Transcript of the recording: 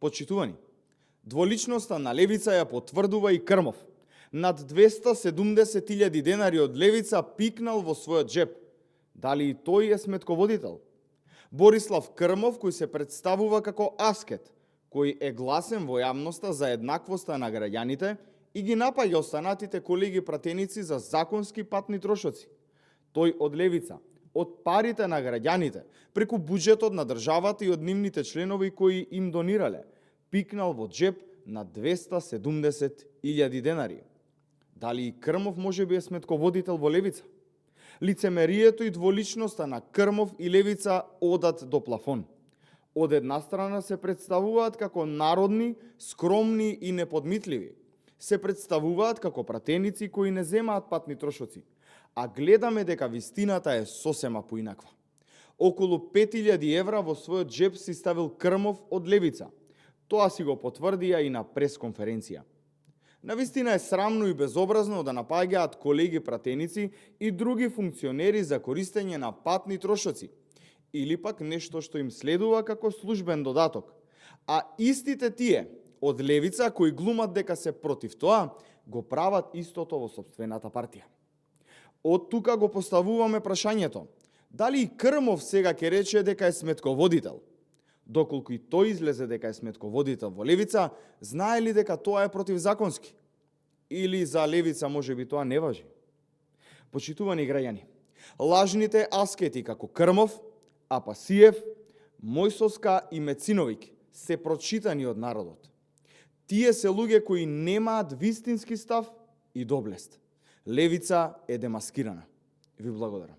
Почитувани, дволичноста на Левица ја потврдува и Крмов. Над 270.000 денари од Левица пикнал во својот джеп. Дали и тој е сметководител? Борислав Крмов, кој се представува како аскет, кој е гласен во јавноста за еднаквоста на граѓаните и ги напаѓа останатите колеги пратеници за законски патни трошоци. Тој од Левица, од парите на граѓаните, преку буџетот на државата и од нивните членови кои им донирале, пикнал во джеп на 270.000 денари. Дали и Крмов можеби е сметководител во Левица? Лицемерието и дволичноста на Крмов и Левица одат до плафон. Од една страна се представуваат како народни, скромни и неподмитливи. Се представуваат како пратеници кои не земаат патни трошоци, а гледаме дека вистината е сосема поинаква. Околу 5.000 евра во својот джеп си ставил Крмов од Левица. Тоа си го потврдија и на пресконференција. Навистина е срамно и безобразно да напаѓаат колеги пратеници и други функционери за користење на патни трошоци, или пак нешто што им следува како службен додаток. А истите тие од Левица кои глумат дека се против тоа, го прават истото во сопствената партија. Од тука го поставуваме прашањето: дали и Крмов сега ќе рече дека е сметководител? Доколку и тој излезе дека е сметководител во Левица, знае ли дека тоа е противзаконски? Или за Левица можеби тоа не важи? Почитувани граѓани, лажните аскети како Крмов, Апасиев, Мојсоска и Мециновик се прочитани од народот. Тие се луѓе кои немаат вистински став и доблест. Левица е демаскирана. Ви благодарам.